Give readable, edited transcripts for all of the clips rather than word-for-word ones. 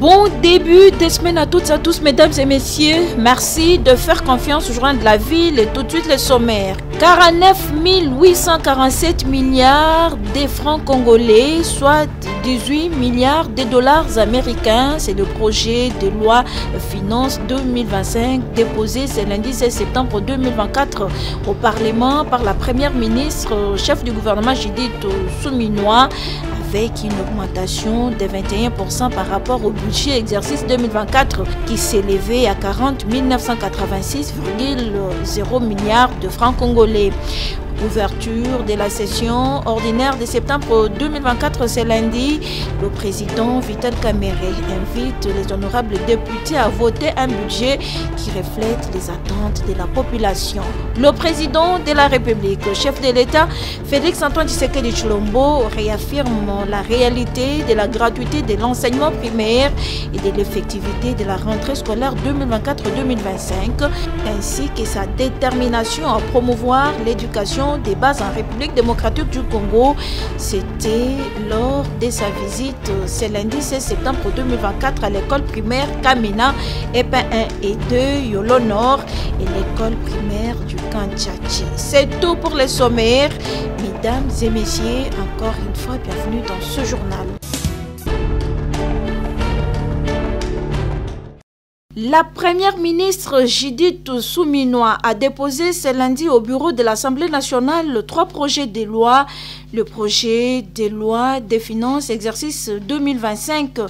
Bon début de semaine à toutes et à tous, mesdames et messieurs. Merci de faire confiance au journal de la ville et tout de suite les sommaires. 49 847 milliards de francs congolais, soit 18 milliards de dollars américains. C'est le projet de loi Finances 2025 déposé ce lundi 16 septembre 2024 au Parlement par la première ministre, chef du gouvernement Judith Suminwa, avec une augmentation de 21% par rapport au budget exercice 2024 qui s'élevait à 40 986,0 milliards de francs congolais. Ouverture de la session ordinaire de septembre 2024 ce lundi, le président Vital Kamerhe invite les honorables députés à voter un budget qui reflète les attentes de la population. Le président de la République, chef de l'État, Félix-Antoine Tshisekedi Tshilombo, réaffirme la réalité de la gratuité de l'enseignement primaire et de l'effectivité de la rentrée scolaire 2024-2025, ainsi que sa détermination à promouvoir l'éducation des bases en République démocratique du Congo. C'était lors de sa visite ce lundi 16 septembre 2024 à l'école primaire Kamina, EPA 1 et 2, Yolo Nord et l'école primaire du Kanchachi. C'est tout pour les sommaires. Mesdames et messieurs, encore une fois, bienvenue dans ce journal. La première ministre Judith Suminwa a déposé ce lundi au bureau de l'Assemblée nationale 3 projets de loi. Le projet de loi des finances exercice 2025,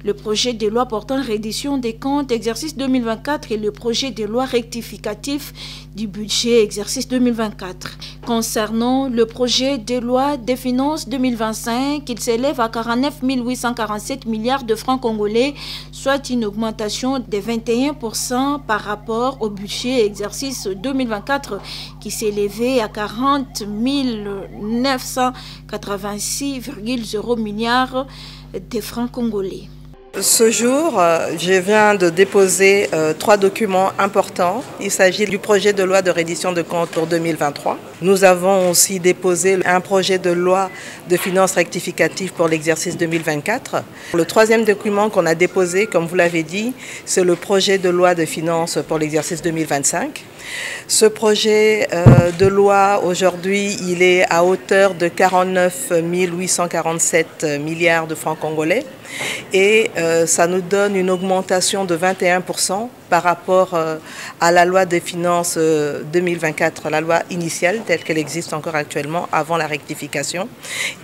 le projet de loi portant reddition des comptes exercice 2024 et le projet de loi rectificatif du budget exercice 2024. Concernant le projet de loi des finances 2025, il s'élève à 49 847 milliards de francs congolais, soit une augmentation de 21% par rapport au budget exercice 2024 qui s'élevait à 40 986,0 milliards de francs congolais. Ce jour, je viens de déposer 3 documents importants. Il s'agit du projet de loi de reddition de comptes pour 2023. Nous avons aussi déposé un projet de loi de finances rectificative pour l'exercice 2024. Le 3e document qu'on a déposé, comme vous l'avez dit, c'est le projet de loi de finances pour l'exercice 2025. Ce projet de loi, aujourd'hui, il est à hauteur de 49 847 milliards de francs congolais et ça nous donne une augmentation de 21% par rapport à la loi des finances 2024, la loi initiale telle qu'elle existe encore actuellement avant la rectification.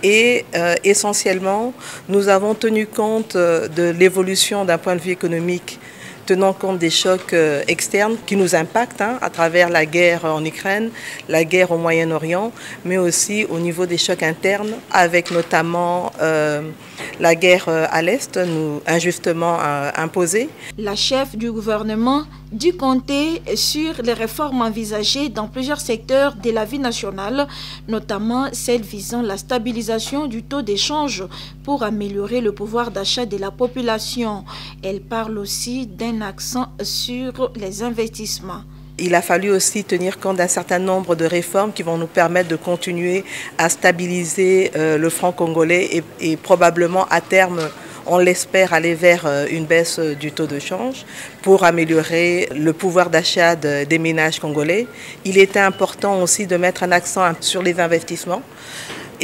Et essentiellement, nous avons tenu compte de l'évolution d'un point de vue économique, tenant compte des chocs externes qui nous impactent à travers la guerre en Ukraine, la guerre au Moyen-Orient, mais aussi au niveau des chocs internes, avec notamment la guerre à l'Est, injustement imposée. La chef du gouvernement dit compter sur les réformes envisagées dans plusieurs secteurs de la vie nationale, notamment celles visant la stabilisation du taux d'échange pour améliorer le pouvoir d'achat de la population. Elle parle aussi d'un accent sur les investissements. Il a fallu aussi tenir compte d'un certain nombre de réformes qui vont nous permettre de continuer à stabiliser le franc congolais et probablement à terme, on l'espère, aller vers une baisse du taux de change pour améliorer le pouvoir d'achat des ménages congolais. Il était important aussi de mettre un accent sur les investissements.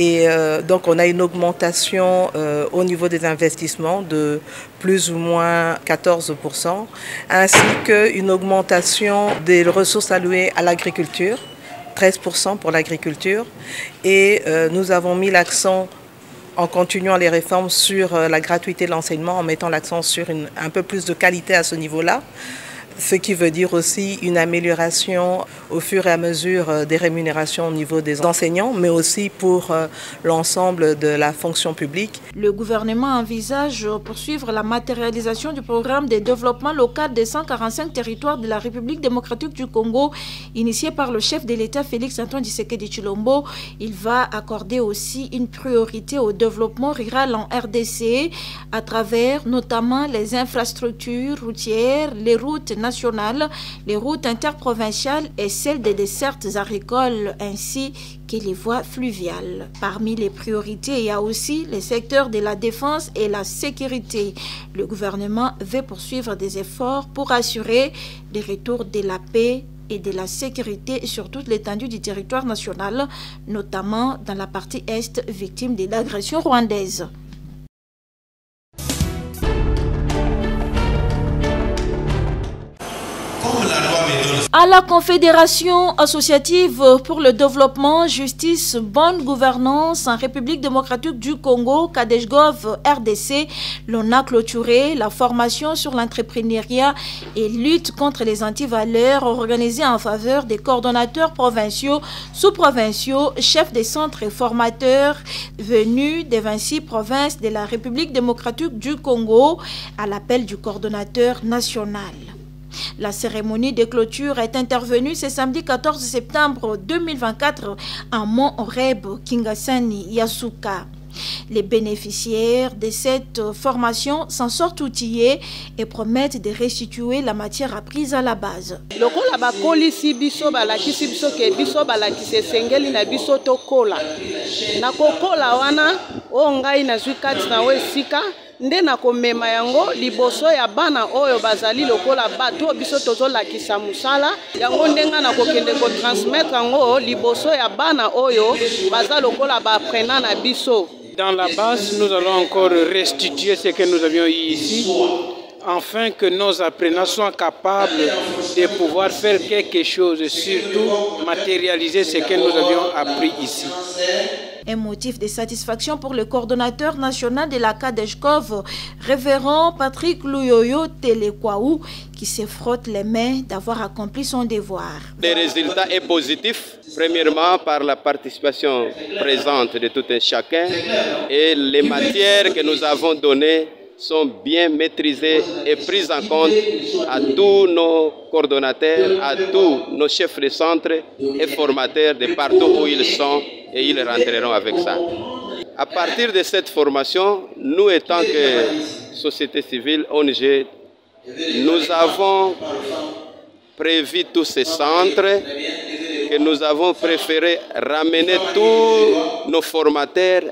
Et donc on a une augmentation au niveau des investissements de plus ou moins 14%, ainsi qu'une augmentation des ressources allouées à l'agriculture, 13% pour l'agriculture. Et nous avons mis l'accent, en continuant les réformes, sur la gratuité de l'enseignement, en mettant l'accent sur un peu plus de qualité à ce niveau-là. Ce qui veut dire aussi une amélioration au fur et à mesure des rémunérations au niveau des enseignants, mais aussi pour l'ensemble de la fonction publique. Le gouvernement envisage poursuivre la matérialisation du programme de développement local des 145 territoires de la République démocratique du Congo, initié par le chef de l'État Félix-Antoine Tshisekedi Tshilombo. Il va accorder aussi une priorité au développement rural en RDC à travers notamment les infrastructures routières, les routes nationales nationales, les routes interprovinciales et celles des dessertes agricoles ainsi que les voies fluviales. Parmi les priorités, il y a aussi les secteurs de la défense et la sécurité. Le gouvernement veut poursuivre des efforts pour assurer le retour de la paix et de la sécurité sur toute l'étendue du territoire national, notamment dans la partie est victime de l'agression rwandaise. À la Confédération associative pour le développement, justice, bonne gouvernance en République démocratique du Congo, Kadejgov RDC, l'on a clôturé la formation sur l'entrepreneuriat et lutte contre les antivaleurs organisée en faveur des coordonnateurs provinciaux, sous-provinciaux, chefs des centres et formateurs venus des 26 provinces de la République démocratique du Congo à l'appel du coordonnateur national. La cérémonie de clôture est intervenue ce samedi 14 septembre 2024 à Mont-Oreb, Kingasani, Yasuka. Les bénéficiaires de cette formation s'en sortent outillés et promettent de restituer la matière apprise à la base. Nde na komema yango liboso ya bana oyo bazali lokola bato biso tozolakisa musala yango ndenga na kokende ko transmettre yango liboso ya bana oyo baza lokola ba apprenant na biso. Dans la base, nous allons encore restituer ce que nous avions eu ici, afin que nos apprenants soient capables de pouvoir faire quelque chose, surtout matérialiser ce que nous avions appris ici. Un motif de satisfaction pour le coordonnateur national de la Kadejgov, révérend Patrick Luyoyo Telekwaou, qui se frotte les mains d'avoir accompli son devoir. Le résultat est positif, premièrement par la participation présente de tout un chacun et les matières que nous avons données sont bien maîtrisées et prises en compte à tous nos coordonnateurs, à tous nos chefs de centre et formateurs de partout où ils sont et ils rentreront avec ça. À partir de cette formation, nous étant que société civile, ONG, nous avons prévu tous ces centres que nous avons préféré ramener tous nos formateurs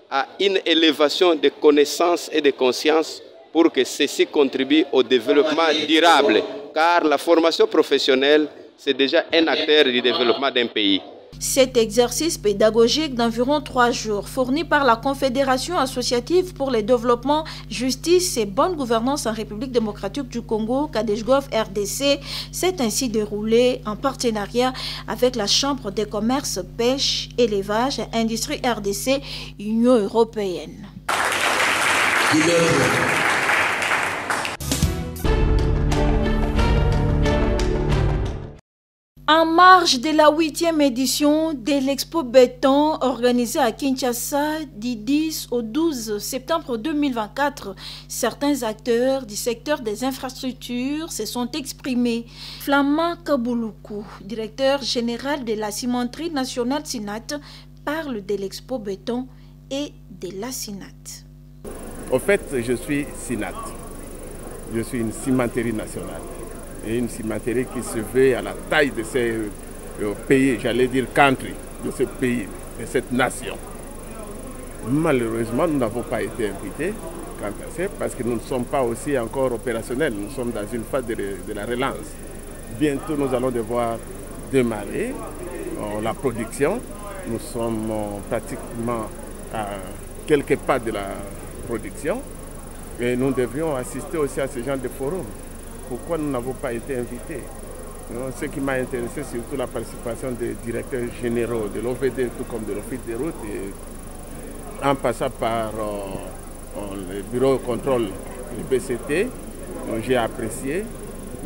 à une élévation de connaissances et de conscience pour que ceci contribue au développement durable. Car la formation professionnelle, c'est déjà un acteur du développement d'un pays. Cet exercice pédagogique d'environ 3 jours, fourni par la Confédération associative pour le développement, justice et bonne gouvernance en République démocratique du Congo, Kadejgov RDC, s'est ainsi déroulé en partenariat avec la Chambre des commerces, pêche, élevage et industrie RDC, Union européenne. En marge de la 8e édition de l'Expo Béton organisée à Kinshasa du 10 au 12 septembre 2024, certains acteurs du secteur des infrastructures se sont exprimés. Flamand Kaboulukou, directeur général de la cimenterie nationale SINAT, parle de l'Expo Béton et de la SINAT. Au fait, je suis SINAT. Je suis une cimenterie nationale. Et une cimenterie qui se veut à la taille de ces pays, j'allais dire country, de ce pays, de cette nation. Malheureusement, nous n'avons pas été invités quant à ça, parce que nous ne sommes pas aussi encore opérationnels. Nous sommes dans une phase de la relance. Bientôt, nous allons devoir démarrer la production. Nous sommes pratiquement à quelques pas de la production. Et nous devrions assister aussi à ce genre de forum. Pourquoi nous n'avons pas été invités? Ce qui m'a intéressé, c'est surtout la participation des directeurs généraux de l'OVD, tout comme de l'Office des routes, et en passant par le bureau de contrôle du BCT, j'ai apprécié,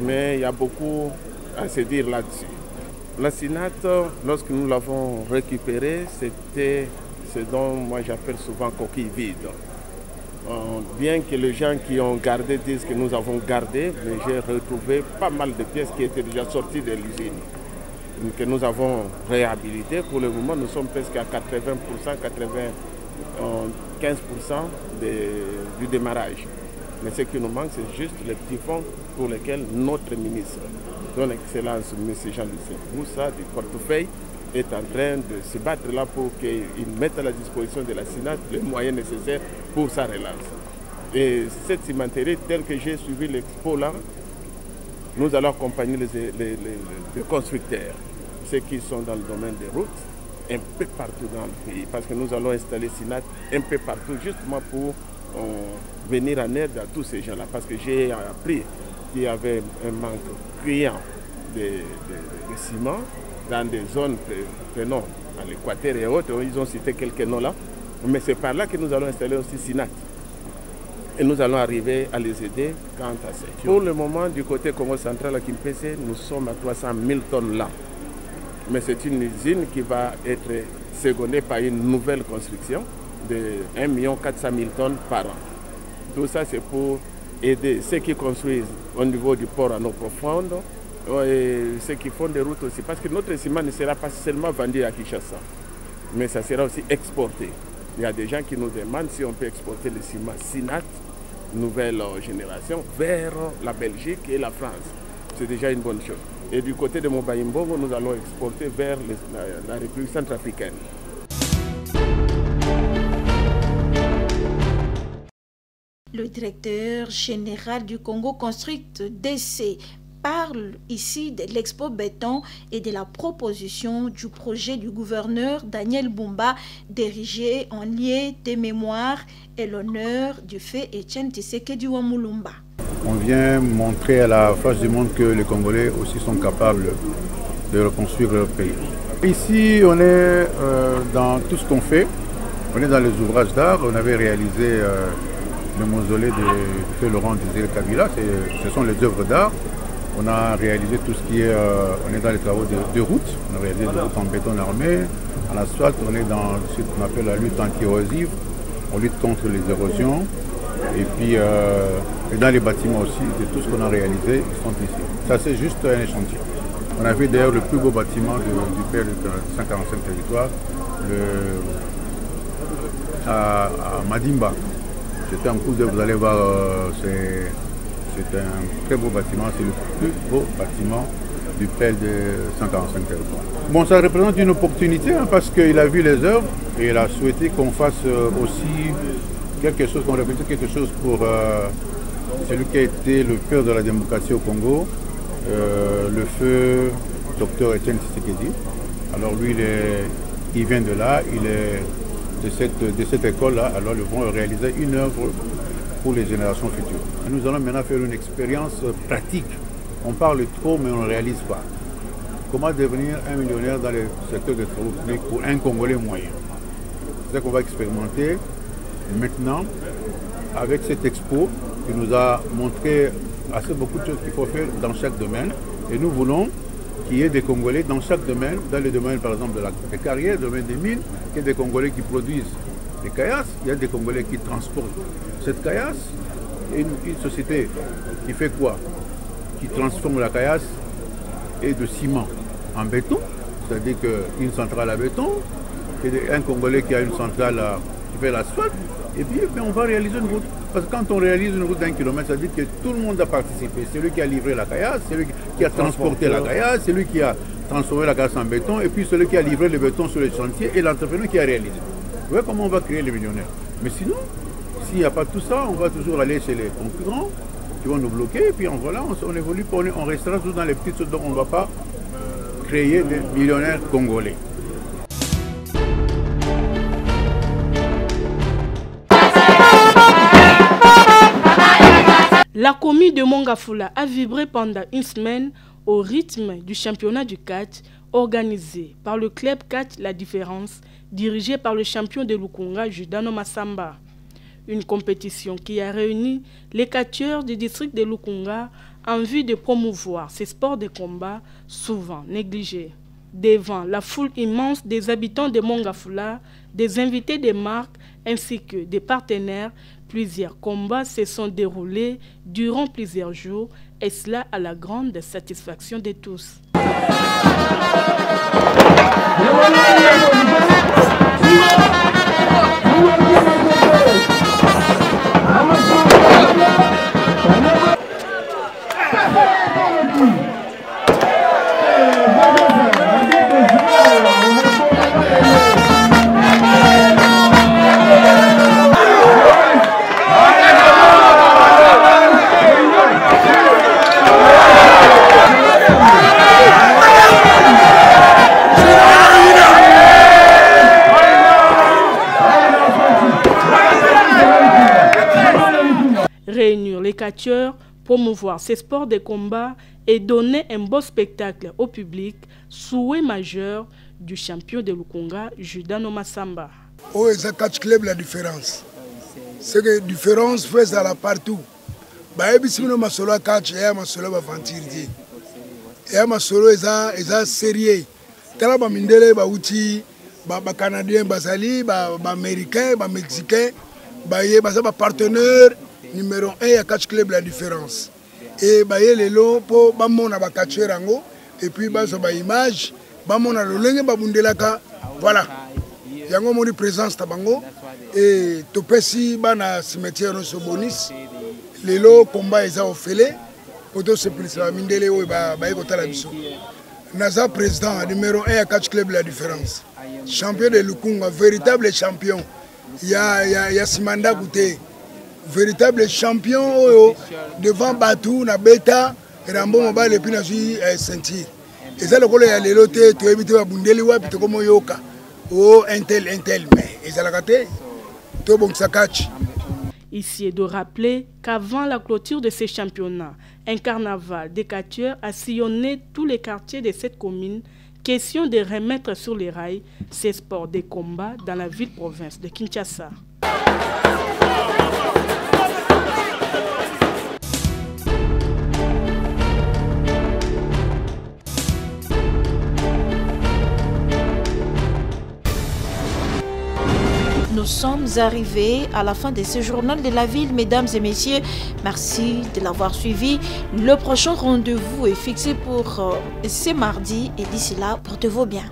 mais il y a beaucoup à se dire là-dessus. La SINAT, lorsque nous l'avons récupéré, c'était ce dont moi j'appelle souvent coquille vide. Bien que les gens qui ont gardé disent que nous avons gardé, mais j'ai retrouvé pas mal de pièces qui étaient déjà sorties de l'usine, que nous avons réhabilitées. Pour le moment, nous sommes presque à 80%, 95% du démarrage. Mais ce qui nous manque, c'est juste les petits fonds pour lesquelles notre ministre, son Excellence M. Jean-Luc Moussa, du portefeuille, est en train de se battre là pour qu'il mette à la disposition de la SINAT les moyens nécessaires pour sa relance. Et cette cimenterie, telle que j'ai suivi l'expo là, nous allons accompagner les constructeurs, ceux qui sont dans le domaine des routes, un peu partout dans le pays, parce que nous allons installer SINAT un peu partout, justement pour venir en aide à tous ces gens-là, parce que j'ai appris qu'il y avait un manque criant de ciment dans des zones, prenons à l'Équateur et autres, ils ont cité quelques noms là, mais c'est par là que nous allons installer aussi SINAT. Et nous allons arriver à les aider quant à ça. Pour le moment, du côté Congo central à Kimpese, nous sommes à 300 000 tonnes là. Mais c'est une usine qui va être secondée par une nouvelle construction de 1 400 000 tonnes par an. Tout ça, c'est pour aider ceux qui construisent au niveau du port à eau profonde et ceux qui font des routes aussi. Parce que notre ciment ne sera pas seulement vendu à Kinshasa, mais ça sera aussi exporté. Il y a des gens qui nous demandent si on peut exporter le ciment SINAT, nouvelle génération, vers la Belgique et la France. C'est déjà une bonne chose. Et du côté de Mobaïmbongo, nous allons exporter vers la République centrafricaine. Le directeur général du Congo Construct DC parle ici de l'Expo Béton et de la proposition du projet du gouverneur Daniel Bumba d'ériger en lieu de mémoire et l'honneur du fait Etienne Tshisekedi Wamulumba. On vient montrer à la face du monde que les Congolais aussi sont capables de reconstruire leur pays. Ici, on est dans tout ce qu'on fait. On est dans les ouvrages d'art. On avait réalisé le mausolée de feu Laurent Désiré Kabila. Ce sont les œuvres d'art. On a réalisé tout ce qui est, on est dans les travaux de route, on a réalisé des routes en béton armé, en asphalte, on est dans ce qu'on appelle la lutte anti-érosive, on lutte contre les érosions, et puis et dans les bâtiments aussi, de tout ce qu'on a réalisé, ils sont ici. Ça c'est juste un échantillon. On a vu d'ailleurs le plus beau bâtiment du père de 145 territoires, à Madimba. C'était en cours de, vous allez voir, c'est un très beau bâtiment, c'est le plus beau bâtiment du PEL de 145 territoires. Bon, ça représente une opportunité hein, parce qu'il a vu les œuvres et il a souhaité qu'on fasse aussi quelque chose, qu'on répète quelque chose pour celui qui a été le cœur de la démocratie au Congo, le feu Dr Etienne Tshisekedi. Alors lui, il vient de là, il est de cette école-là, alors ils vont réaliser une œuvre pour les générations futures. Nous allons maintenant faire une expérience pratique. On parle trop, mais on ne réalise pas. Comment devenir un millionnaire dans le secteur des travaux publics pour un Congolais moyen? C'est ça qu'on va expérimenter maintenant avec cette expo qui nous a montré assez beaucoup de choses qu'il faut faire dans chaque domaine. Et nous voulons qu'il y ait des Congolais dans chaque domaine, dans le domaine par exemple des carrières, le domaine des mines, qu'il y ait des Congolais qui produisent des caillasses, il y a des Congolais qui transportent cette caillasse. Et une société qui fait quoi? Qui transforme la caillasse et de ciment en béton, c'est-à-dire qu'une centrale à béton, un Congolais qui a une centrale qui fait l'asphalte, et puis on va réaliser une route. Parce que quand on réalise une route d'1 kilomètre, ça veut dire que tout le monde a participé. Celui qui a livré la caillasse, celui qui a transporté la caillasse, celui qui a transformé la caillasse en béton, et puis celui qui a livré le béton sur le chantier, et l'entrepreneur qui a réalisé. Vous voyez comment on va créer les millionnaires. Mais sinon, s'il n'y a pas tout ça, on va toujours aller chez les concurrents qui vont nous bloquer, et puis voilà, on évolue, on restera toujours dans les petites choses, donc on ne va pas créer des millionnaires congolais. La commune de Mongafula a vibré pendant une semaine au rythme du championnat du catch organisé par le club catch La Différence, dirigé par le champion de Lukunga, Judano Massamba. Une compétition qui a réuni les catcheurs du district de Lukunga en vue de promouvoir ces sports de combat souvent négligés. Devant la foule immense des habitants de Mongafula, des invités des marques ainsi que des partenaires, plusieurs combats se sont déroulés durant plusieurs jours et cela à la grande satisfaction de tous. Réunir les catcheurs, promouvoir ces sports de combat et donner un beau spectacle au public, souhait majeur du champion de Lukunga, Judano Massamba. Oh, c'est catch club la différence. C'est que la différence fait ça là partout. Bah, et si nous masolo catch, et masolo va ventir. Et masolo est sérieux. Tala ba mindele ba uti ba canadien basali ba américain ba mexicain ba yé ba partenaire numéro 1 à catch club la différence. Et bah yé lelo po ba mona ba catcher rango et puis ba so ba image ba mona lolenge ba bundelaka voilà. Yango moni présence tabango et topesi bana cimetière no sobonis lelo combat eza ofele poto se plus ba mindele o ba ekotala biso. Naza président numéro 1 à catch club la différence. Champion de Lukunga, véritable champion. Il y a Simanda Gouté. Véritable champion devant Batou, na Beta, Rambo Mobile et puis na Sentir. Et ça le col ya leloté, tu éviter ba bundeli wa pito comme yoka. Oh intel mais ils la raté. To bon ça catch. Ici est de rappeler qu'avant la clôture de ces championnats, un carnaval des catcheurs a sillonné tous les quartiers de cette commune. Question de remettre sur les rails ces sports de combat dans la ville-province de Kinshasa. Nous sommes arrivés à la fin de ce journal de la ville, mesdames et messieurs. Merci de l'avoir suivi. Le prochain rendez-vous est fixé pour ce mardi et d'ici là, portez-vous bien.